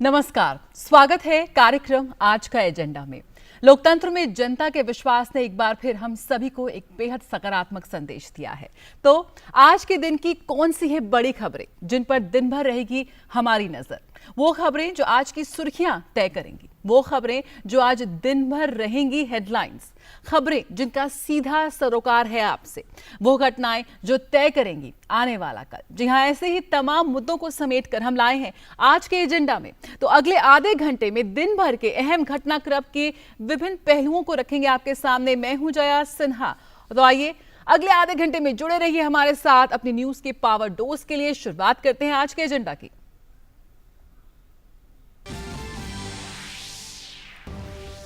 नमस्कार, स्वागत है कार्यक्रम आज का एजेंडा में। लोकतंत्र में जनता के विश्वास ने एक बार फिर हम सभी को एक बेहद सकारात्मक संदेश दिया है। तो आज के दिन की कौन सी है बड़ी खबरें जिन पर दिन भर रहेगी हमारी नजर, वो खबरें जो आज की सुर्खियां तय करेंगी, वो खबरें जो आज दिन भर रहेंगी हेडलाइंस, खबरें जिनका सीधा सरोकार है आपसे, वो घटनाएं जो तय करेंगी आने वाला कल। जी हां, ऐसे ही तमाम मुद्दों को समेटकर हम लाए हैं आज के एजेंडा में। तो अगले आधे घंटे में दिन भर के अहम घटनाक्रम के विभिन्न पहलुओं को रखेंगे आपके सामने। मैं हूं जया सिन्हा। तो आइए अगले आधे घंटे में जुड़े रहिए हमारे साथ अपनी न्यूज के पावर डोज के लिए। शुरुआत करते हैं आज के एजेंडा की।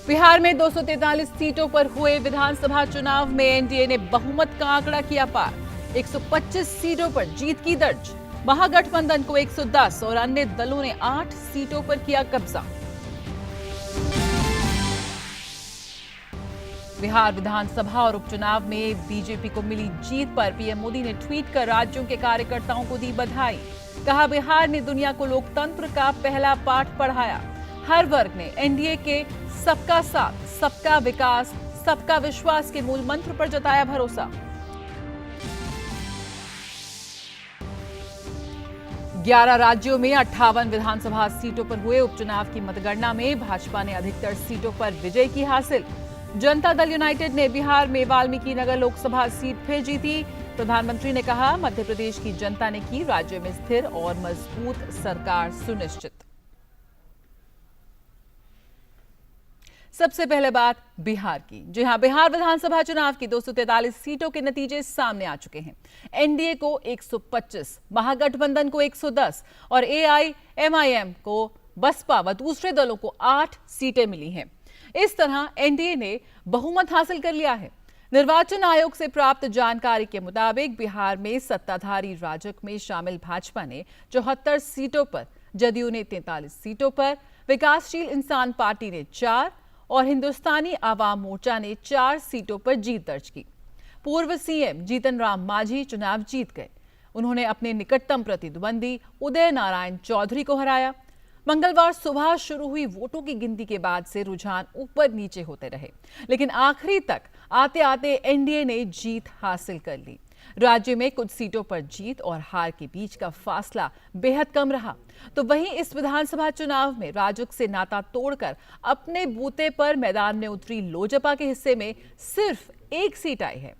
बिहार में 243 सीटों पर हुए विधानसभा चुनाव में एनडीए ने बहुमत का आंकड़ा किया पार। 125 सीटों पर जीत की दर्ज। महागठबंधन को 110 और अन्य दलों ने 8 सीटों पर किया कब्जा। बिहार विधानसभा और उपचुनाव में बीजेपी को मिली जीत पर पीएम मोदी ने ट्वीट कर राज्यों के कार्यकर्ताओं को दी बधाई। कहा, बिहार ने दुनिया को लोकतंत्र का पहला पाठ पढ़ाया। हर वर्ग ने एनडीए के सबका साथ, सबका विकास, सबका विश्वास के मूल मंत्र पर जताया भरोसा। 11 राज्यों में 58 विधानसभा सीटों पर हुए उपचुनाव की मतगणना में भाजपा ने अधिकतर सीटों पर विजय की हासिल। जनता दल यूनाइटेड ने बिहार में वाल्मीकि नगर लोकसभा सीट फिर जीती। प्रधानमंत्री ने कहा, मध्य प्रदेश की जनता ने की राज्य में स्थिर और मजबूत सरकार सुनिश्चित। सबसे पहले बात बिहार की। जी हां, बिहार विधानसभा चुनाव की 243 सीटों के नतीजे सामने आ चुके हैं। एनडीए को 125, महागठबंधन को 110 और एआईएमआईएम को, बसपा व दूसरे दलों को 8 सीटें मिली हैं। इस तरह एनडीए ने बहुमत हासिल कर लिया है। निर्वाचन आयोग से प्राप्त जानकारी के मुताबिक बिहार में सत्ताधारी राजग में शामिल भाजपा ने 74 सीटों पर, जदयू ने 43 सीटों पर, विकासशील इंसान पार्टी ने 4 और हिंदुस्तानी आवाम मोर्चा ने 4 सीटों पर जीत दर्ज की। पूर्व सीएम जीतन राम मांझी चुनाव जीत गए। उन्होंने अपने निकटतम प्रतिद्वंदी उदय नारायण चौधरी को हराया। मंगलवार सुबह शुरू हुई वोटों की गिनती के बाद से रुझान ऊपर नीचे होते रहे, लेकिन आखिरी तक आते आते एनडीए ने जीत हासिल कर ली। राज्य में कुछ सीटों पर जीत और हार के बीच का फासला बेहद कम रहा। तो वहीं इस विधानसभा चुनाव में राजग से नाता तोड़कर अपने बूते पर मैदान में उतरी लोजपा के हिस्से में सिर्फ एक सीट आई है।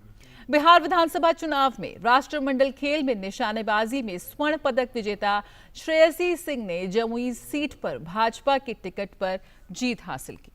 बिहार विधानसभा चुनाव में राष्ट्रमंडल खेल में निशानेबाजी में स्वर्ण पदक विजेता श्रेयसी सिंह ने जमुई सीट पर भाजपा के टिकट पर जीत हासिल की।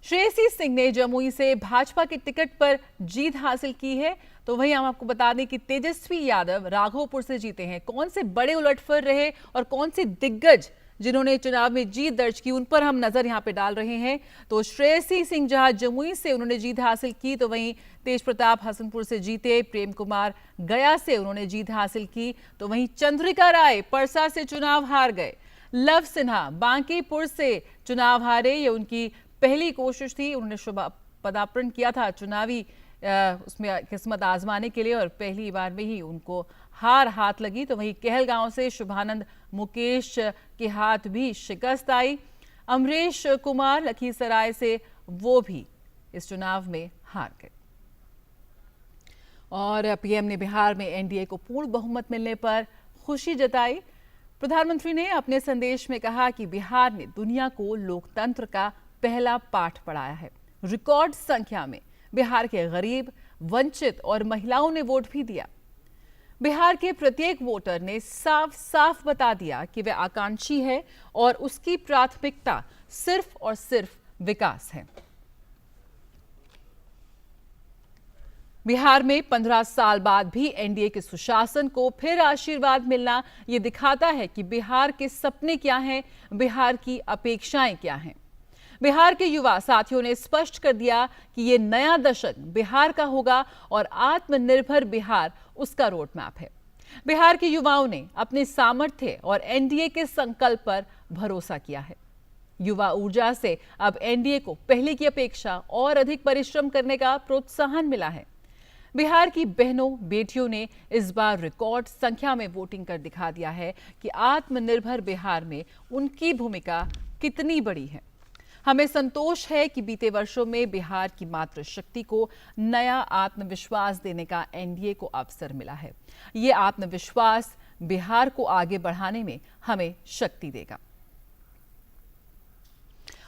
श्रेयसी सिंह ने जमुई से भाजपा के टिकट पर जीत हासिल की है। तो वहीं हम आपको बता दें कि तेजस्वी यादव राघोपुर से जीते हैं। कौन से बड़े उलटफेर रहे और कौन से दिग्गज जिन्होंने चुनाव में जीत दर्ज की, उन पर हम नजर यहां पे डाल रहे हैं। तो श्रेयसी सिंह जहां जमुई से उन्होंने जीत हासिल की, तो वहीं तेज प्रताप हसनपुर से जीते। प्रेम कुमार गया से उन्होंने जीत हासिल की। तो वहीं चंद्रिका राय परसा से चुनाव हार गए। लव सिन्हा बांकीपुर से चुनाव हारे। ये उनकी पहली कोशिश थी। उन्होंने पदार्पण किया था चुनावी उसमें किस्मत आजमाने के लिए और पहली बार में ही उनको हार हाथ लगी। तो वहीं कहलगांव से शुभानंद मुकेश के हाथ भी शिकस्त आई। अमरेश कुमार लखीसराय से, वो भी इस चुनाव में हार गए। और पीएम ने बिहार में एनडीए को पूर्ण बहुमत मिलने पर खुशी जताई। प्रधानमंत्री ने अपने संदेश में कहा कि बिहार ने दुनिया को लोकतंत्र का पहला पाठ पढ़ाया है। रिकॉर्ड संख्या में बिहार के गरीब, वंचित और महिलाओं ने वोट भी दिया। बिहार के प्रत्येक वोटर ने साफ साफ बता दिया कि वह आकांक्षी है और उसकी प्राथमिकता सिर्फ और सिर्फ विकास है। बिहार में 15 साल बाद भी एनडीए के सुशासन को फिर आशीर्वाद मिलना, यह दिखाता है कि बिहार के सपने क्या हैं, बिहार की अपेक्षाएं क्या हैं। बिहार के युवा साथियों ने स्पष्ट कर दिया कि ये नया दशक बिहार का होगा और आत्मनिर्भर बिहार उसका रोड मैप है। बिहार के युवाओं ने अपने सामर्थ्य और एनडीए के संकल्प पर भरोसा किया है। युवा ऊर्जा से अब एनडीए को पहले की अपेक्षा और अधिक परिश्रम करने का प्रोत्साहन मिला है। बिहार की बहनों बेटियों ने इस बार रिकॉर्ड संख्या में वोटिंग कर दिखा दिया है कि आत्मनिर्भर बिहार में उनकी भूमिका कितनी बड़ी है। हमें संतोष है कि बीते वर्षों में बिहार की मातृशक्ति को नया आत्मविश्वास देने का एनडीए को अवसर मिला है। ये आत्मविश्वास बिहार को आगे बढ़ाने में हमें शक्ति देगा।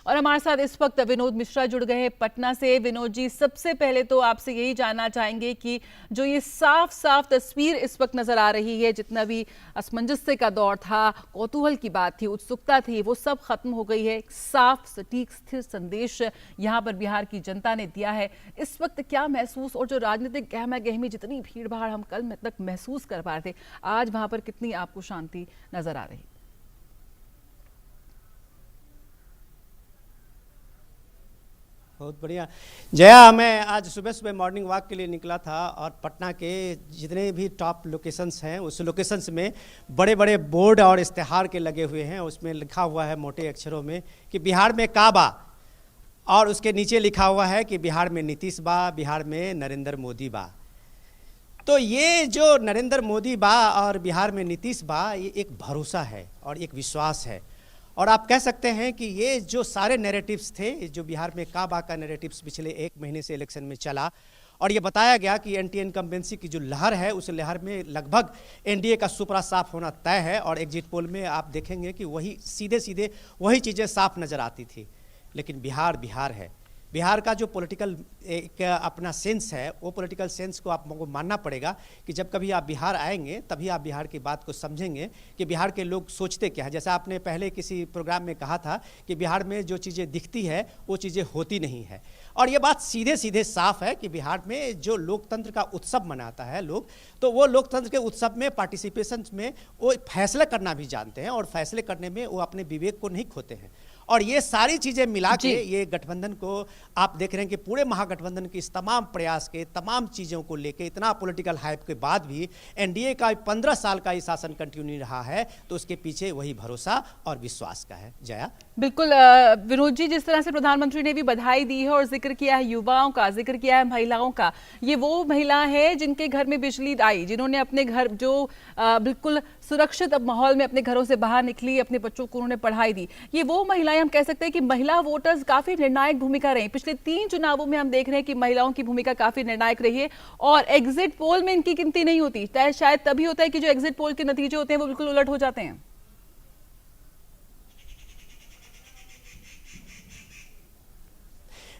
और हमारे साथ इस वक्त विनोद मिश्रा जुड़ गए हैं पटना से। विनोद जी, सबसे पहले तो आपसे यही जानना चाहेंगे कि जो ये साफ साफ तस्वीर इस वक्त नजर आ रही है, जितना भी असमंजस्य का दौर था, कौतूहल की बात थी, उत्सुकता थी, वो सब खत्म हो गई है। साफ सटीक स्थिर संदेश यहाँ पर बिहार की जनता ने दिया है। इस वक्त क्या महसूस, और जो राजनीतिक गहमा गहमी, जितनी भीड़ भाड़ हम कल तक महसूस कर पा रहे थे, आज वहां पर कितनी आपको शांति नजर आ रही? बहुत बढ़िया जया। मैं आज सुबह सुबह मॉर्निंग वॉक के लिए निकला था और पटना के जितने भी टॉप लोकेशंस हैं उस लोकेशंस में बड़े बड़े बोर्ड और इश्तेहार के लगे हुए हैं। उसमें लिखा हुआ है मोटे अक्षरों में कि बिहार में काबा, और उसके नीचे लिखा हुआ है कि बिहार में नीतीश बा, बिहार में नरेंद्र मोदी बा। तो ये जो नरेंद्र मोदी बा और बिहार में नीतीश बा, ये एक भरोसा है और एक विश्वास है। और आप कह सकते हैं कि ये जो सारे नैरेटिव्स थे, जो बिहार में काबा का नैरेटिव्स पिछले एक महीने से इलेक्शन में चला, और ये बताया गया कि एंटी इनकम्बेंसी की जो लहर है उस लहर में लगभग एनडीए का सुपड़ा साफ होना तय है। और एग्जिट पोल में आप देखेंगे कि वही सीधे सीधे वही चीज़ें साफ नज़र आती थी। लेकिन बिहार बिहार है। बिहार का जो पॉलिटिकल एक अपना सेंस है, वो पॉलिटिकल सेंस को आपको मानना पड़ेगा कि जब कभी आप बिहार आएंगे तभी आप बिहार की बात को समझेंगे कि बिहार के लोग सोचते क्या है। जैसा आपने पहले किसी प्रोग्राम में कहा था कि बिहार में जो चीज़ें दिखती है वो चीज़ें होती नहीं है। और ये बात सीधे सीधे साफ है कि बिहार में जो लोकतंत्र का उत्सव मनाता है लोग, तो वो लोकतंत्र के उत्सव में पार्टिसिपेशन में वो फैसला करना भी जानते हैं, और फैसले करने में वो अपने विवेक को नहीं खोते हैं। और ये सारी चीजें मिला के ये गठबंधन को आप देख रहे हैं कि पूरे महागठबंधन के इस तमाम प्रयास के, तमाम चीज़ों को लेके, इतना पॉलिटिकल हाइप के बाद भी एनडीए का 15 साल का ये शासन कंटिन्यू रहा है, तो उसके पीछे वही भरोसा और विश्वास का है। जया, बिल्कुल विनोद जी, जिस तरह से प्रधानमंत्री ने भी बधाई दी है और जिक्र किया है युवाओं का, जिक्र किया है महिलाओं का, ये वो महिला है जिनके घर में बिजली आई, जिन्होंने अपने घर जो बिल्कुल सुरक्षित माहौल में अपने घरों से बाहर निकली, अपने बच्चों को उन्होंने पढ़ाई दी। ये वो महिलाएं, हम कह सकते हैं कि महिला वोटर्स काफी निर्णायक भूमिका रही। पिछले 3 चुनावों में हम देख रहे हैं कि महिलाओं की भूमिका काफी निर्णायक रही है, और एग्जिट पोल में इनकी गिनती नहीं होती। शायद तभी होता है कि जो एग्जिट पोल के नतीजे होते हैं वो बिल्कुल उलट हो जाते हैं।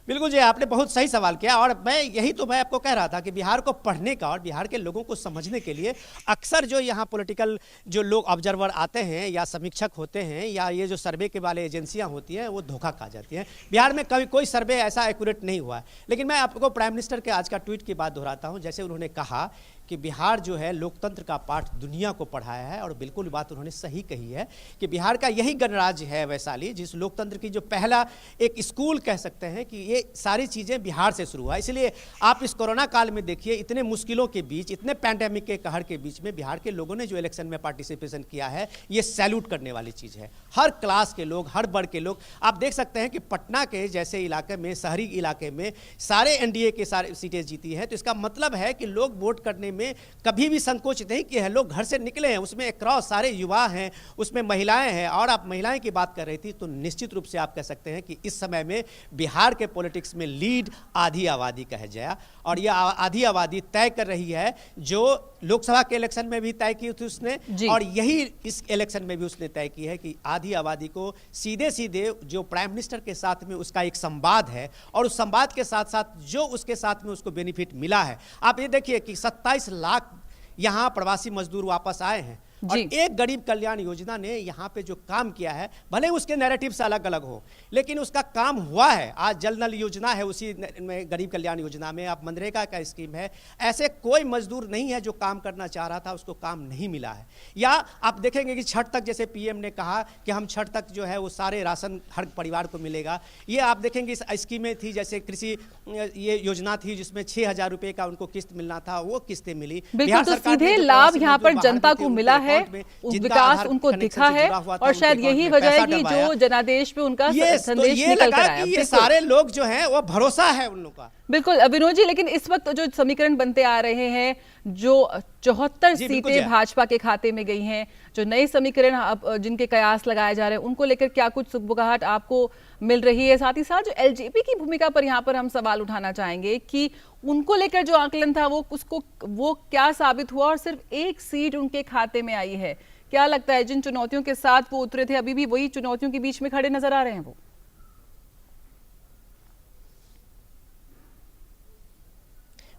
बिल्कुल जी, आपने बहुत सही सवाल किया। और मैं आपको कह रहा था कि बिहार को पढ़ने का और बिहार के लोगों को समझने के लिए अक्सर जो यहाँ पॉलिटिकल जो लोग ऑब्जर्वर आते हैं या समीक्षक होते हैं या ये जो सर्वे के वाले एजेंसियाँ होती हैं, वो धोखा खा जाती हैं। बिहार में कभी कोई सर्वे ऐसा एक्यूरेट नहीं हुआ है। लेकिन मैं आपको प्राइम मिनिस्टर के आज का ट्वीट की बात दोहराता हूँ। जैसे उन्होंने कहा कि बिहार जो है लोकतंत्र का पाठ दुनिया को पढ़ाया है, और बिल्कुल बात उन्होंने सही कही है कि बिहार का यही गणराज्य है वैशाली, जिस लोकतंत्र की जो पहला एक स्कूल कह सकते हैं कि ये सारी चीज़ें बिहार से शुरू हुआ। इसलिए आप इस कोरोना काल में देखिए, इतने मुश्किलों के बीच, इतने पैंडेमिक के कहर के बीच में बिहार के लोगों ने जो इलेक्शन में पार्टिसिपेशन किया है, ये सैल्यूट करने वाली चीज़ है। हर क्लास के लोग, हर वर्ग के लोग, आप देख सकते हैं कि पटना के जैसे इलाके में, शहरी इलाके में सारे एनडीए के सारे सीटें जीती हैं। तो इसका मतलब है कि लोग वोट करने में कभी भी संकोच नहीं किए हैं, लोग घर से निकले हैं। उसमें क्रॉस सारे युवा हैं, उसमें महिलाएं हैं। और आप महिलाएं की बात कर रही थी, तो निश्चित रूप से आप कह सकते हैं कि इस समय में बिहार के पॉलिटिक्स में लीड आधी आबादी का है। जया, और यह आधी आबादी तय कर रही है, जो लोकसभा के इलेक्शन में भी तय की थी उसने, और यही इस इलेक्शन में भी उसने तय की है कि आधी आबादी को सीधे सीधे जो प्राइम मिनिस्टर के साथ में उसका एक संवाद है, और उस संवाद के साथ साथ जो उसके साथ में उसको बेनिफिट मिला है। आप ये देखिए कि 27 लाख यहाँ प्रवासी मजदूर वापस आए हैं, और एक गरीब कल्याण योजना ने यहाँ पे जो काम किया है, भले उसके नैरेटिव्स अलग अलग हो, लेकिन उसका काम हुआ है। आज जल नल योजना है, उसी में गरीब कल्याण योजना में अब मनरेगा का स्कीम है। ऐसे कोई मजदूर नहीं है जो काम करना चाह रहा था, उसको काम नहीं मिला है। या आप देखेंगे कि छठ तक, जैसे पीएम ने कहा कि हम छठ तक जो है वो सारे राशन हर परिवार को मिलेगा। ये आप देखेंगे इस स्कीमें थी, जैसे कृषि ये योजना थी जिसमें 6,000 रुपए का उनको किस्त मिलना था, वो किस्तें मिली। बिल्कुल, तो सीधे लाभ यहाँ पर जनता को मिला है, विकास उनको दिखा है, और शायद यही वजह है कि जो जनादेश पे उनका संदेश निकल कर आया। ये सारे लोग जो हैं वो भरोसा है उन लोगों का। बिल्कुल विनोद जी, लेकिन इस वक्त जो समीकरण बनते आ रहे हैं, जो 74 जी, बिल्कुल जी। सीटें भाजपा के खाते में गई हैं, जो नए समीकरण अब जिनके कयास लगाए जा रहे हैं, उनको लेकर क्या कुछ सुगबुगाहट आपको मिल रही है? साथ ही साथ जो एलजेपी की भूमिका पर यहाँ पर हम सवाल उठाना चाहेंगे कि उनको लेकर जो आकलन था वो क्या साबित हुआ और सिर्फ एक सीट उनके खाते में आई है। क्या लगता है जिन चुनौतियों के साथ वो उतरे थे, अभी भी वही चुनौतियों के बीच में खड़े नजर आ रहे हैं वो?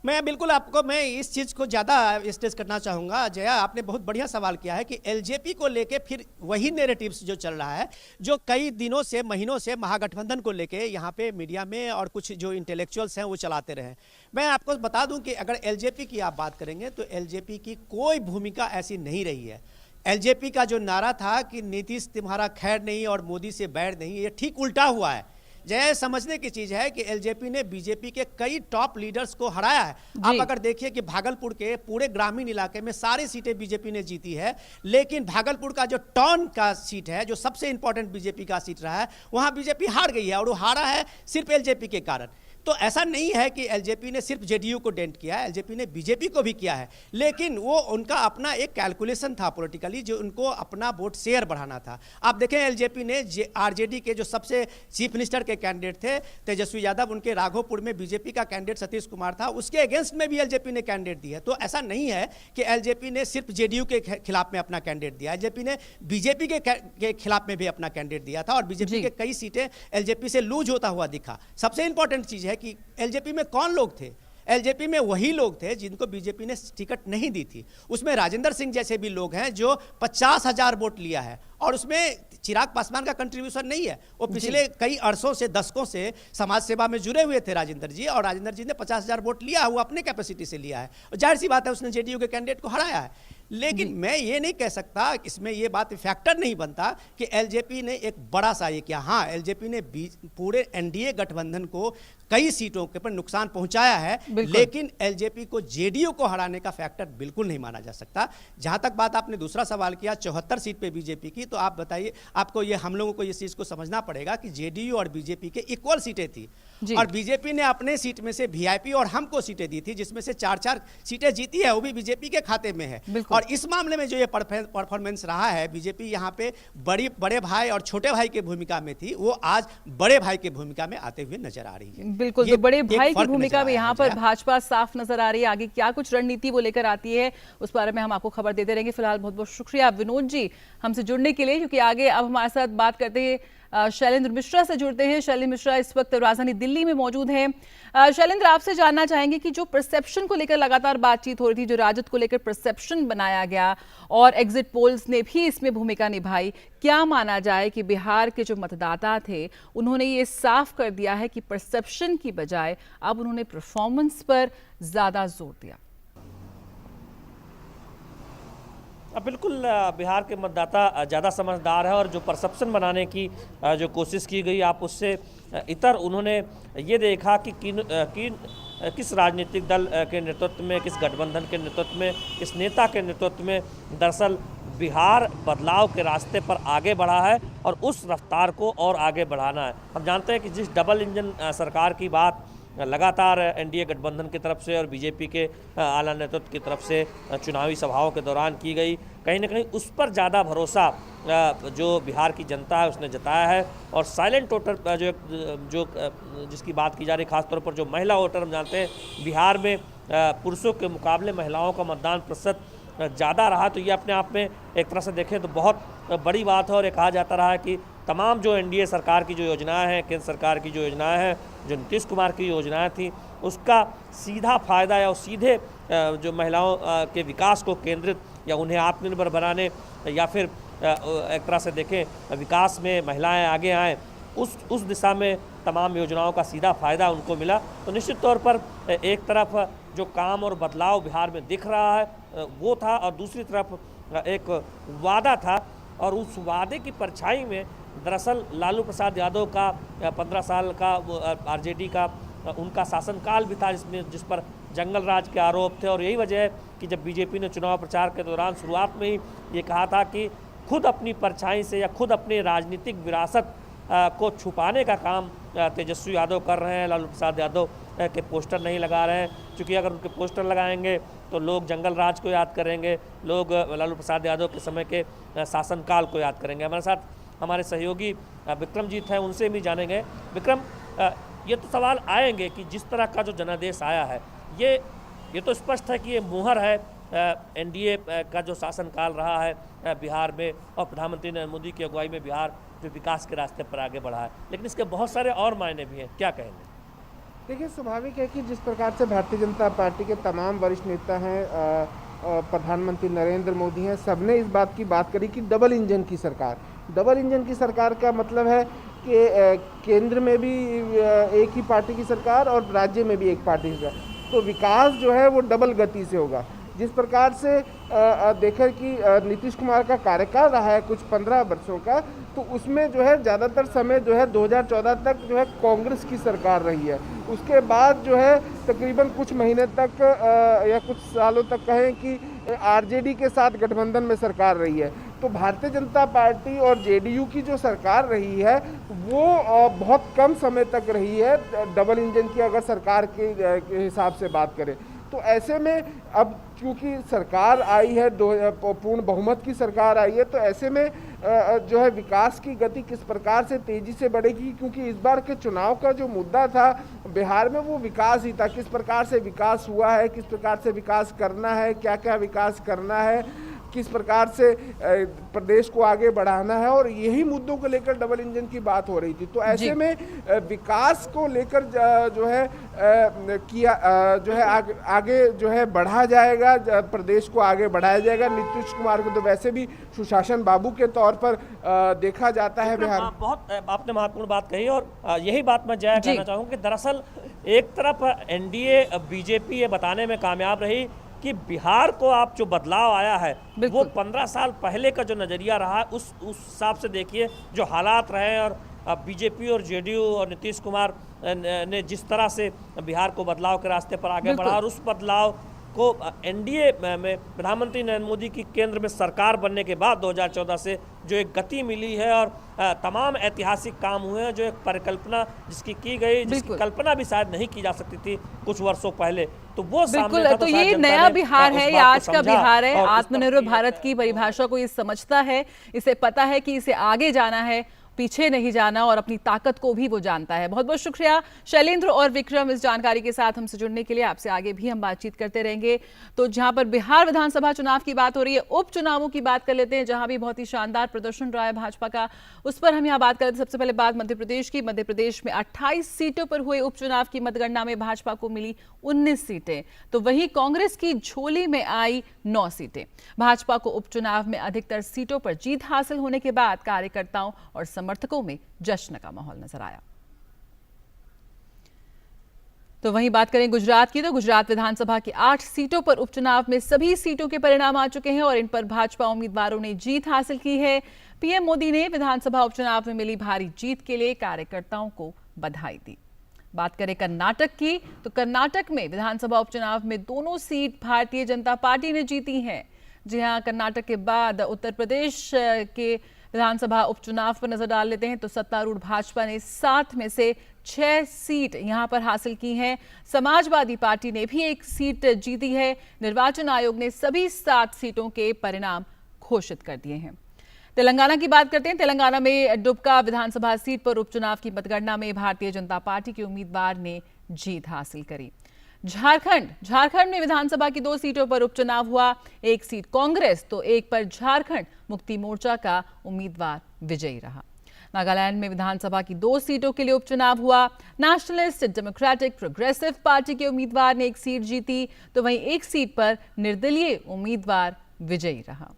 मैं इस चीज़ को ज़्यादा स्ट्रेस करना चाहूँगा। जया, आपने बहुत बढ़िया सवाल किया है कि एलजेपी को लेके फिर वही नैरेटिव्स जो चल रहा है, जो कई दिनों से, महीनों से महागठबंधन को लेके यहाँ पे मीडिया में और कुछ जो इंटेलेक्चुअल्स हैं वो चलाते रहे। मैं आपको बता दूं कि अगर एलजेपी की आप बात करेंगे तो एलजेपी की कोई भूमिका ऐसी नहीं रही है। एलजेपी का जो नारा था कि नीतीश तुम्हारा खैर नहीं और मोदी से बैर नहीं, ये ठीक उल्टा हुआ है। जय, समझने की चीज है कि एलजेपी ने बीजेपी के कई टॉप लीडर्स को हराया है। आप अगर देखिए कि भागलपुर के पूरे ग्रामीण इलाके में सारी सीटें बीजेपी ने जीती है, लेकिन भागलपुर का जो टाउन का सीट है, जो सबसे इंपॉर्टेंट बीजेपी का सीट रहा है, वहां बीजेपी हार गई है और वो हारा है सिर्फ एलजेपी के कारण। तो ऐसा नहीं है कि एलजेपी ने सिर्फ जेडीयू को डेंट किया है, एलजेपी ने बीजेपी को भी किया है, लेकिन वो उनका अपना एक कैलकुलेशन था पॉलिटिकली, जो उनको अपना वोट शेयर बढ़ाना था। आप देखें एलजेपी ने आरजेडी के जो सबसे चीफ मिनिस्टर के कैंडिडेट थे तेजस्वी यादव, उनके राघोपुर में बीजेपी का कैंडिडेट सतीश कुमार था, उसके अगेंस्ट में भी एलजेपी ने कैंडिडेट दिया। तो ऐसा नहीं है कि एलजेपी ने सिर्फ जेडीयू के खिलाफ में अपना कैंडिडेट दिया, एलजेपी ने बीजेपी के खिलाफ में भी अपना कैंडिडेट दिया था और बीजेपी के कई सीटें एलजेपी से लूज होता हुआ दिखा। सबसे इंपॉर्टेंट चीज है कि एलजेपी में कौन लोग थे? एलजेपी में वही लोग थे जिनको बीजेपी ने टिकट नहीं दी थी। उसमें राजेंद्र सिंह जैसे भी लोग हैं जो 50,000 वोट लिया है, और उसमें चिराग पासवान का कंट्रीब्यूशन नहीं है। वो पिछले कई अरसों से, दशकों से समाज सेवा में जुड़े हुए थे राजेंद्र जी, और राजेंद्र जी ने 50,000 वोट लिया, वो अपने कैपेसिटी से लिया है। जाहिर सी बात है उसने जेडीयू के कैंडिडेट को हराया है। लेकिन मैं ये नहीं कह सकता, इसमें ये बात फैक्टर नहीं बनता कि एलजेपी ने एक बड़ा सा ये किया। हाँ, एलजेपी ने पूरे एनडीए गठबंधन को कई सीटों के पर नुकसान पहुंचाया है, लेकिन एलजेपी को जेडीयू को हराने का फैक्टर बिल्कुल नहीं माना जा सकता। जहां तक बात आपने दूसरा सवाल किया 74 सीट पे बीजेपी की, तो आप बताइए, आपको ये, हम लोगों को इस चीज को समझना पड़ेगा कि जेडीयू और बीजेपी के इक्वल सीटें थी, और बीजेपी ने अपने सीट में से वीआईपी और हमको सीटें दी थी, जिसमें से 4-4 सीटें जीती है, वो भी बीजेपी के खाते में है। और इस मामले में जो ये परफॉर्मेंस रहा है, बीजेपी यहाँ पे बड़े भाई और छोटे भाई की भूमिका में थी, वो आज बड़े भाई की भूमिका में आते हुए नजर आ रही है। बिल्कुल, तो बड़े भाई की भूमिका में यहाँ पर भाजपा साफ नजर आ रही है। आगे क्या कुछ रणनीति वो लेकर आती है, उस बारे में हम आपको खबर देते रहेंगे। फिलहाल बहुत बहुत शुक्रिया विनोद जी हमसे जुड़ने के लिए, क्योंकि आगे अब हमारे साथ बात करते हैं शैलेंद्र मिश्रा से जुड़ते हैं। शैलेंद्र मिश्रा इस वक्त राजधानी दिल्ली में मौजूद हैं। शैलेंद्र, आपसे जानना चाहेंगे कि जो परसेप्शन को लेकर लगातार बातचीत हो रही थी, जो राजद को लेकर परसेप्शन बनाया गया और एग्जिट पोल्स ने भी इसमें भूमिका निभाई, क्या माना जाए कि बिहार के जो मतदाता थे उन्होंने ये साफ कर दिया है कि परसेप्शन की बजाय अब उन्होंने परफॉर्मेंस पर ज्यादा जोर दिया? बिल्कुल, बिहार के मतदाता ज़्यादा समझदार है और जो परसेप्शन बनाने की जो कोशिश की गई, आप उससे इतर उन्होंने ये देखा कि किस राजनीतिक दल के नेतृत्व में, किस गठबंधन के नेतृत्व में, किस नेता के नेतृत्व में दरअसल बिहार बदलाव के रास्ते पर आगे बढ़ा है और उस रफ्तार को और आगे बढ़ाना है। हम जानते हैं कि जिस डबल इंजन सरकार की बात लगातार एनडीए गठबंधन की तरफ से और बीजेपी के आला नेतृत्व की तरफ से चुनावी सभाओं के दौरान की गई, कहीं ना कहीं उस पर ज़्यादा भरोसा जो बिहार की जनता है उसने जताया है। और साइलेंट वोटर जो जिसकी बात की जा रही, खासतौर पर जो महिला वोटर, हम जानते हैं बिहार में पुरुषों के मुकाबले महिलाओं का मतदान प्रतिशत ज़्यादा रहा, तो ये अपने आप में एक तरह से देखें तो बहुत बड़ी बात है। और ये कहा जाता रहा है कि तमाम जो एनडीए सरकार की जो योजनाएं हैं, केंद्र सरकार की जो योजनाएं हैं, जो नीतीश कुमार की योजनाएं थी, उसका सीधा फायदा या सीधे जो महिलाओं के विकास को केंद्रित या उन्हें आत्मनिर्भर बनाने या फिर एक तरह से देखें विकास में महिलाएं आगे आएँ, उस दिशा में तमाम योजनाओं का सीधा फायदा उनको मिला। तो निश्चित तौर पर एक तरफ जो काम और बदलाव बिहार में दिख रहा है वो था, और दूसरी तरफ एक वादा था, और उस वादे की परछाई में दरअसल लालू प्रसाद यादव का 15 साल का आरजेडी का उनका शासनकाल भी था, जिस पर जंगल राज के आरोप थे। और यही वजह है कि जब बीजेपी ने चुनाव प्रचार के दौरान शुरुआत में ही ये कहा था कि खुद अपनी परछाई से या खुद अपनी राजनीतिक विरासत को छुपाने का काम तेजस्वी यादव कर रहे हैं, लालू प्रसाद यादव के पोस्टर नहीं लगा रहे हैं, क्योंकि अगर उनके पोस्टर लगाएंगे तो लोग जंगल राज को याद करेंगे, लोग लालू प्रसाद यादव के समय के शासनकाल को याद करेंगे। हमारे साथ हमारे सहयोगी विक्रमजीत हैं, उनसे भी जानेंगे। विक्रम, ये तो सवाल आएंगे कि जिस तरह का जो जनादेश आया है, ये तो स्पष्ट है कि ये मुहर है एनडीए का जो शासनकाल रहा है बिहार में, और प्रधानमंत्री नरेंद्र मोदी की अगुवाई में बिहार जो विकास के रास्ते पर आगे बढ़ा है, लेकिन इसके बहुत सारे और मायने भी हैं। क्या कहेंगे? देखिए, स्वाभाविक है कि जिस प्रकार से भारतीय जनता पार्टी के तमाम वरिष्ठ नेता हैं, प्रधानमंत्री नरेंद्र मोदी हैं, सबने इस बात की बात करी कि डबल इंजन की सरकार का मतलब है कि केंद्र में भी एक ही पार्टी की सरकार और राज्य में भी एक पार्टी की सरकार, तो विकास जो है वो डबल गति से होगा। जिस प्रकार से देखें कि नीतीश कुमार का कार्यकाल रहा है कुछ 15 वर्षों का, तो उसमें जो है ज़्यादातर समय जो है 2014 तक जो है कांग्रेस की सरकार रही है। उसके बाद जो है तकरीबन कुछ महीने तक या कुछ सालों तक कहें कि आरजेडी के साथ गठबंधन में सरकार रही है। तो भारतीय जनता पार्टी और जेडीयू की जो सरकार रही है वो बहुत कम समय तक रही है, डबल इंजन की अगर सरकार के हिसाब से बात करें। तो ऐसे में अब क्योंकि सरकार आई है, पूर्ण बहुमत की सरकार आई है, तो ऐसे में जो है विकास की गति किस प्रकार से तेजी से बढ़ेगी, क्योंकि इस बार के चुनाव का जो मुद्दा था बिहार में वो विकास ही था। किस प्रकार से विकास हुआ है, किस प्रकार से विकास करना है, क्या क्या विकास करना है, किस प्रकार से प्रदेश को आगे बढ़ाना है, और यही मुद्दों को लेकर डबल इंजन की बात हो रही थी। तो ऐसे में विकास को लेकर जो है आगे जो है बढ़ा जाएगा, प्रदेश को आगे बढ़ाया जाएगा। नीतीश कुमार को तो वैसे भी सुशासन बाबू के तौर पर देखा जाता है बिहार। बहुत आपने महत्वपूर्ण बात कही, और यही बात मैं जय कहना चाहूँगा कि दरअसल एक तरफ एनडीए बीजेपी ये बताने में कामयाब रही कि बिहार को आप जो बदलाव आया है वो 15 साल पहले का जो नज़रिया रहा है उस हिसाब से देखिए जो हालात रहे, और बीजेपी और जेडीयू और नीतीश कुमार ने जिस तरह से बिहार को बदलाव के रास्ते पर आगे बढ़ा, और उस बदलाव को एनडीए में प्रधानमंत्री नरेंद्र मोदी की केंद्र में सरकार बनने के बाद 2014 से जो एक गति मिली है, और तमाम ऐतिहासिक काम हुए हैं, जो एक परिकल्पना जिसकी की गई, जिसकी कल्पना भी शायद नहीं की जा सकती थी कुछ वर्षों पहले, तो वो बिल्कुल। तो ये नया बिहार है, ये आज का बिहार है। आत्मनिर्भर भारत की परिभाषा को ये समझता है, इसे पता है कि इसे आगे जाना है, पीछे नहीं जाना, और अपनी ताकत को भी वो जानता है। बहुत बहुत शुक्रिया शैलेंद्र और विक्रम इस जानकारी के साथ हमसे जुड़ने के लिए। आपसे आगे भी हम बातचीत करते रहेंगे। तो जहां पर बिहार विधानसभा चुनाव की बात हो रही है, उपचुनावों की बात कर लेते हैं, जहां भी बहुत ही शानदार प्रदर्शन रहा है भाजपा का, उस पर हम यहाँ बात कर लेते हैं। सबसे पहले बात मध्य प्रदेश की। मध्य प्रदेश में 28 सीटों पर हुए उपचुनाव की मतगणना में भाजपा को मिली 19 सीटें, तो वहीं कांग्रेस की झोली में आई 9 सीटें। भाजपा को उपचुनाव में अधिकतर सीटों पर जीत हासिल होने के बाद कार्यकर्ताओं और समर्थकों में जश्न का माहौल नजर आया। तो वहीं बात करें गुजरात की, तो गुजरात विधानसभा की 8 सीटों पर उपचुनाव में सभी सीटों के परिणाम आ चुके हैं, और इन पर भाजपा उम्मीदवारों ने जीत हासिल की है। पीएम मोदी ने विधानसभा उपचुनाव में मिली भारी जीत के लिए कार्यकर्ताओं को बधाई दी। बात करें कर्नाटक की, तो कर्नाटक में विधानसभा उपचुनाव में दोनों सीट भारतीय जनता पार्टी ने जीती हैं। जी हां, कर्नाटक के बाद उत्तर प्रदेश के विधानसभा उपचुनाव पर नजर डाल लेते हैं, तो सत्तारूढ़ भाजपा ने 7 में से 6 सीट यहां पर हासिल की हैं। समाजवादी पार्टी ने भी 1 सीट जीती है। निर्वाचन आयोग ने सभी 7 सीटों के परिणाम घोषित कर दिए हैं। तेलंगाना की बात करते हैं। तेलंगाना में डुबका विधानसभा सीट पर उपचुनाव की मतगणना में भारतीय जनता पार्टी के उम्मीदवार ने जीत हासिल करी। झारखंड में विधानसभा की 2 सीटों पर उपचुनाव हुआ, 1 सीट कांग्रेस तो 1 पर झारखंड मुक्ति मोर्चा का उम्मीदवार विजयी रहा। नागालैंड में विधानसभा की 2 सीटों के लिए उपचुनाव हुआ। नेशनलिस्ट डेमोक्रेटिक प्रोग्रेसिव पार्टी के उम्मीदवार ने 1 सीट जीती, तो वहीं 1 सीट पर निर्दलीय उम्मीदवार विजयी रहा।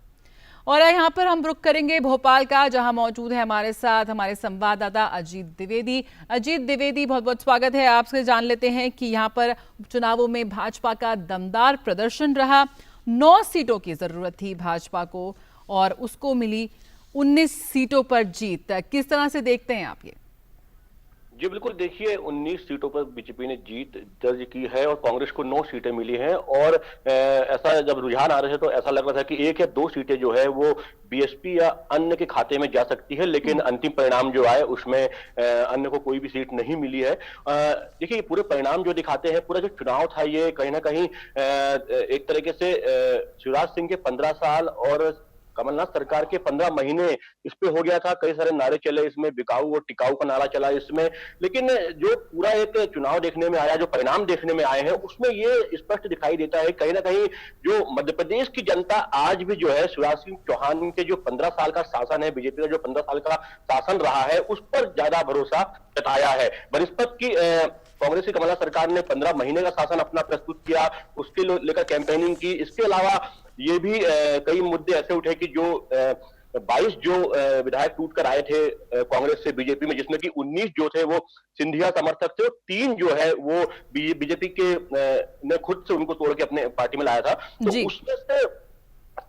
और यहाँ पर हम रुख करेंगे भोपाल का, जहां मौजूद है हमारे साथ हमारे संवाददाता अजीत द्विवेदी। अजीत द्विवेदी, बहुत बहुत स्वागत है। आपसे जान लेते हैं कि यहाँ पर उपचुनावों में भाजपा का दमदार प्रदर्शन रहा। 9 सीटों की जरूरत थी भाजपा को, और उसको मिली 19 सीटों पर जीत। किस तरह से देखते हैं आप ये? जी बिल्कुल, देखिए 19 सीटों पर बीजेपी ने जीत दर्ज की है और कांग्रेस को 9 सीटें मिली हैं और ऐसा जब रुझान आ रहे थे तो ऐसा लग रहा था कि 1 या 2 सीटें जो है वो बीएसपी या अन्य के खाते में जा सकती है, लेकिन अंतिम परिणाम जो आए उसमें अन्य को कोई भी सीट नहीं मिली है। देखिए पूरे परिणाम जो दिखाते हैं, पूरा जो चुनाव था ये कहीं ना कहीं एक तरीके से शिवराज सिंह के 15 साल और कमलनाथ सरकार के 15 महीने इस पे हो गया था। कई सारे नारे चले इसमें, बिकाऊ और टिकाऊ का नारा चला इसमें, लेकिन जो पूरा एक चुनाव देखने में आया, जो परिणाम देखने में आए हैं, उसमें ये स्पष्ट दिखाई देता है कहीं ना कहीं जो मध्य प्रदेश की जनता आज भी जो है शिवराज सिंह चौहान के जो 15 साल का शासन है, बीजेपी का जो 15 साल का शासन रहा है, उस पर ज्यादा भरोसा जताया है बनस्पत की कांग्रेस की कमलनाथ सरकार ने 15 महीने का शासन अपना प्रस्तुत किया, उसके लेकर कैंपेनिंग की। इसके अलावा ये भी कई मुद्दे ऐसे उठे कि जो 22 जो विधायक टूट कर आए थे कांग्रेस से बीजेपी में, जिसमें कि 19 जो थे वो सिंधिया समर्थक थे और 3 जो है वो बीजेपी के ने खुद से उनको तोड़ के अपने पार्टी में लाया था। तो उसमें से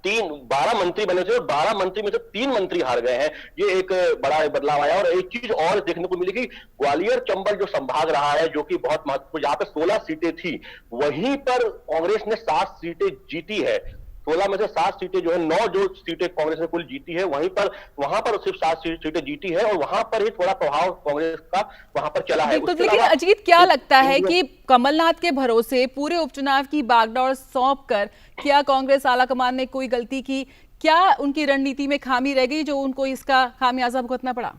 12 मंत्री बने थे और 12 मंत्री में से 3 मंत्री हार गए हैं। ये एक बड़ा बदलाव आया। और एक चीज और देखने को मिली कि ग्वालियर चंबल जो संभाग रहा है, जो कि बहुत महत्वपूर्ण, जहां पे 16 सीटें थी, वहीं पर कांग्रेस ने 7 सीटें जीती है। 16 में से 7 सीटें जो है, 9 जो सीटें कांग्रेस ने कुल जीती है, वहां पर सिर्फ 7 सीटें जीती है और वहां पर ही थोड़ा प्रभाव कांग्रेस का वहां पर चला है। लेकिन अजीत, क्या लगता है कि कमलनाथ के भरोसे पूरे उपचुनाव की बागडोर सौंप कर क्या कांग्रेस आलाकमान ने कोई गलती की? क्या उनकी रणनीति में खामी रह गई जो उनको इसका खामियाजा भुगतना पड़ा?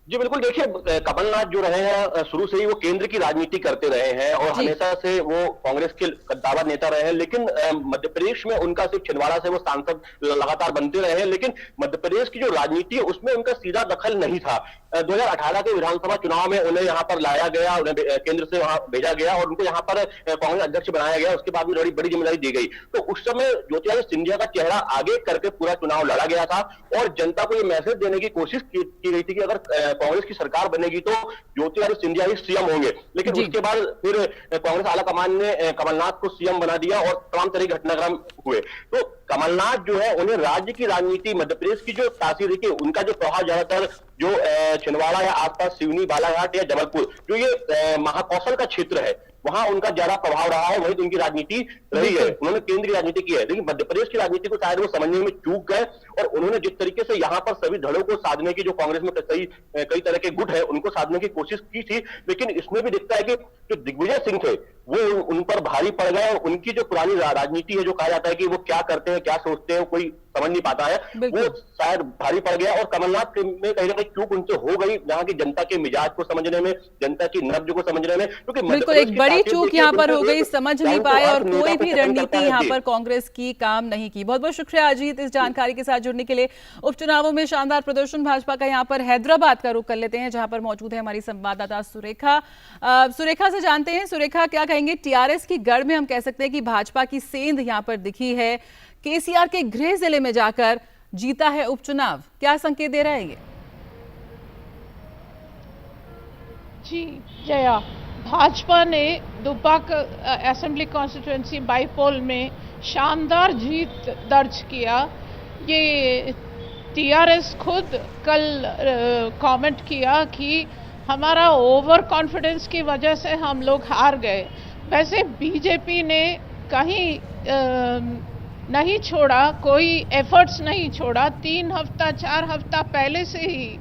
जी बिल्कुल, देखिए कमलनाथ जो रहे हैं शुरू से ही वो केंद्र की राजनीति करते रहे हैं और हमेशा से वो कांग्रेस के कद्दावर नेता रहे हैं, लेकिन मध्य प्रदेश में उनका सिर्फ छिंदवाड़ा से वो सांसद लगातार बनते रहे हैं, लेकिन मध्य प्रदेश की जो राजनीति है उसमें उनका सीधा दखल नहीं था। 2018 के विधानसभा चुनाव में उन्हें यहाँ पर लाया गया, उन्हें केंद्र से वहां भेजा गया और उनको यहाँ पर कांग्रेस अध्यक्ष बनाया गया। उसके बाद भी बड़ी जिम्मेदारी दी गई। तो उस समय ज्योतिरादित्य सिंधिया का चेहरा आगे करके पूरा चुनाव लड़ा गया था और जनता को ये मैसेज देने की कोशिश की गई थी कि अगर कांग्रेस की सरकार बनेगी तो ज्योतिरादित्य सिंधिया ही सीएम होंगे। लेकिन उसके बाद फिर कांग्रेस आलाकमान ने कमलनाथ को सीएम बना दिया और तमाम तरह के घटनाक्रम हुए। तो कमलनाथ जो है, उन्हें राज्य की राजनीति, मध्य प्रदेश की जो तासीर देखिए, उनका जो प्रभाव ज्यादातर जो छिंदवाड़ा या आसपास सिवनी, बालाघाट या जबलपुर, जो ये महाकौशल का क्षेत्र है, वहां उनका ज्यादा प्रभाव रहा है, वही तो उनकी राजनीति रही है। उन्होंने केंद्रीय राजनीति की है, लेकिन मध्य प्रदेश की राजनीति को शायद वो समझने में चूक गए और उन्होंने जिस तरीके से यहाँ पर सभी धड़ों को साधने की, जो कांग्रेस में कई तरह के गुट है, उनको साधने की कोशिश की थी, लेकिन इसमें भी दिखता है कि जो दिग्विजय सिंह थे वो उन पर भारी पड़ गए और उनकी जो पुरानी राजनीति है, जो कहा जाता है कि वो क्या करते हैं, क्या सोचते हैं, कोई समझ नहीं पाता है, वो शायद भारी पड़ गया। और कमलनाथ में कहीं ना कहीं चूक उनसे हो गई, जहां की जनता के मिजाज को समझने में, जनता की नब्ज को समझने में, क्योंकि बिल्कुल एक बड़ी चूक यहाँ पर हो गई, समझ नहीं पाए और कोई भी रणनीति यहाँ पर कांग्रेस की काम नहीं की। बहुत बहुत शुक्रिया अजीत इस जानकारी के साथ जुड़ने के लिए। उपचुनावों में शानदार प्रदर्शन भाजपा का। यहाँ पर हैदराबाद का रुख कर लेते हैं, जहां पर मौजूद है हमारी संवाददाता सुरेखा। सुरेखा से जानते हैं, सुरेखा क्या कहेंगे, टीआरएस की गढ़ में हम कह सकते हैं कि भाजपा की सेंध यहाँ पर दिखी है, केसीआर के गृह जिले में जाकर जीता है उपचुनाव, क्या संकेत दे रहा है ये? जी जया, भाजपा ने दुब्बाक असेंबली कॉन्स्टिट्यूएंसी बाईपोल में शानदार जीत दर्ज किया। ये टीआरएस खुद कल कमेंट किया कि हमारा ओवर कॉन्फिडेंस की वजह से हम लोग हार गए। वैसे बीजेपी ने कहीं नहीं छोड़ा, कोई एफर्ट्स नहीं छोड़ा। 3 हफ्ता 4 हफ्ता पहले से ही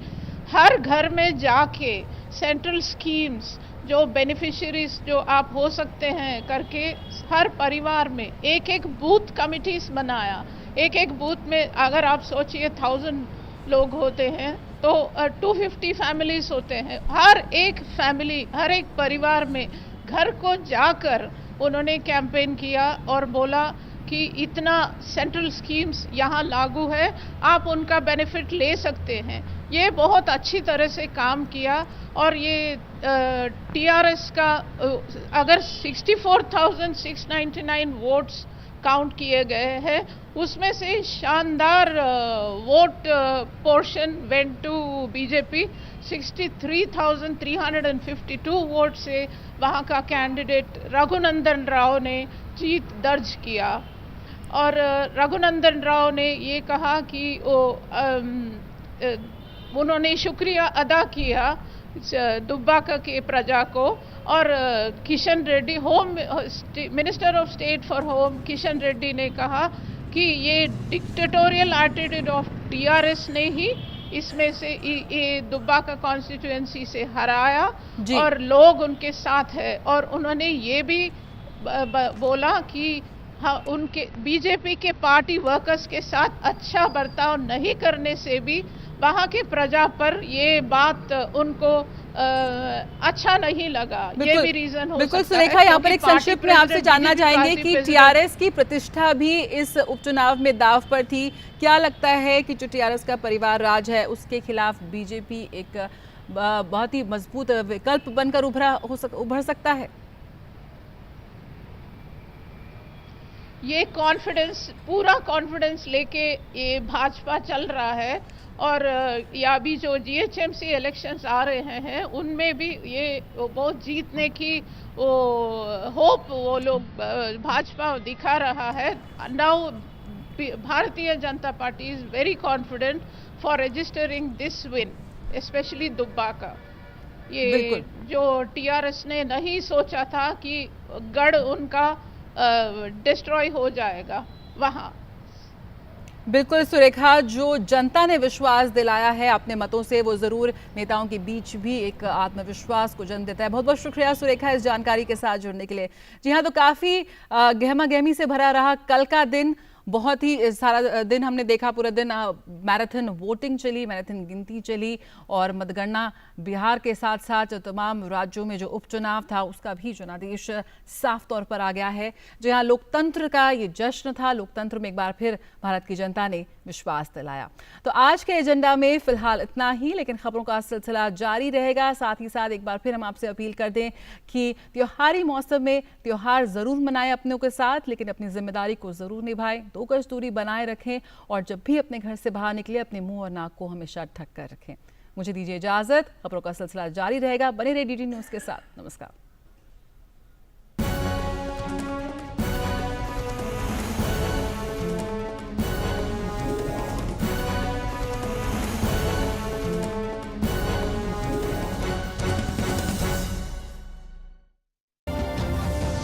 हर घर में जाके सेंट्रल स्कीम्स, जो बेनिफिशियरीज जो आप हो सकते हैं करके, हर परिवार में एक एक बूथ कमिटीज बनाया। एक एक बूथ में अगर आप सोचिए 1000 लोग होते हैं तो 250 फैमिलीज होते हैं। हर एक फैमिली, हर एक परिवार में घर को जाकर उन्होंने कैंपेन किया और बोला कि इतना सेंट्रल स्कीम्स यहाँ लागू है, आप उनका बेनिफिट ले सकते हैं। ये बहुत अच्छी तरह से काम किया और ये टीआरएस का अगर 64,699 वोट्स काउंट किए गए हैं, उसमें से शानदार vote portion went to BJP. 63,352 vote से वहाँ का कैंडिडेट रघुनंदन राव ने जीत दर्ज किया। और रघुनंदन राव ने ये कहा कि उन्होंने शुक्रिया अदा किया दुब्बाका के प्रजा को। और Kishan Reddy minister of state for home Kishan Reddy ने कहा कि ये डिक्टेटोरियल एटीट्यूड ऑफ टीआरएस ने ही इसमें से ये दुब्बाका कॉन्स्टिट्यूएंसी से हराया और लोग उनके साथ है। और उन्होंने ये भी बोला कि हाँ, उनके बीजेपी के पार्टी वर्कर्स के साथ अच्छा बर्ताव नहीं करने से भी वहां के प्रजा पर ये बात उनको अच्छा नहीं लगा। ये भी रीजन हो बिल्कुल सकता है। सुरेखा, यहाँ पर एक संक्षिप्त में आपसे जानना चाहेंगे कि टीआरएस की प्रतिष्ठा भी इस उपचुनाव में दाव पर थी। क्या लगता है कि जो टीआरएस का परिवार राज है उसके खिलाफ बीजेपी एक बहुत ही मजबूत विकल्प बनकर उभर सकता है? ये पूरा कॉन्फिडेंस लेके ये भाजपा चल रहा है। और या भी जो जीएचएमसी इलेक्शंस आ रहे हैं उनमें भी ये बहुत जीतने की होप वो लोग भाजपा दिखा रहा है। Now Bharatiya Janata party is very confident for registering this win, specially Dubbaka. ये जो टीआरएस ने नहीं सोचा था कि गढ़ उनका डिस्ट्रॉय हो जाएगा वहां। बिल्कुल सुरेखा, जो जनता ने विश्वास दिलाया है अपने मतों से वो जरूर नेताओं के बीच भी एक आत्मविश्वास को जन्म देता है। बहुत बहुत शुक्रिया सुरेखा इस जानकारी के साथ जुड़ने के लिए। जी हाँ, तो काफी गहमा गहमी से भरा रहा कल का दिन। बहुत ही सारा दिन हमने देखा, पूरा दिन मैराथन वोटिंग चली, मैराथन गिनती चली और मतगणना बिहार के साथ साथ तमाम राज्यों में जो उपचुनाव था उसका भी जनादेश साफ तौर पर आ गया है। जो यहाँ लोकतंत्र का ये जश्न था, लोकतंत्र में एक बार फिर भारत की जनता ने विश्वास दिलाया। तो आज के एजेंडा में फिलहाल इतना ही, लेकिन खबरों का सिलसिला जारी रहेगा। साथ ही साथ एक बार फिर हम आपसे अपील कर दें कि त्योहारी मौसम में त्योहार जरूर मनाएं अपनों के साथ, लेकिन अपनी जिम्मेदारी को जरूर निभाएं, 2 गज दूरी बनाए रखें और जब भी अपने घर से बाहर निकले अपने मुंह और नाक को हमेशा ढक कर रखें। मुझे दीजिए इजाजत, खबरों का सिलसिला जारी रहेगा। बने रहिए डीडी न्यूज़ के साथ। नमस्कार।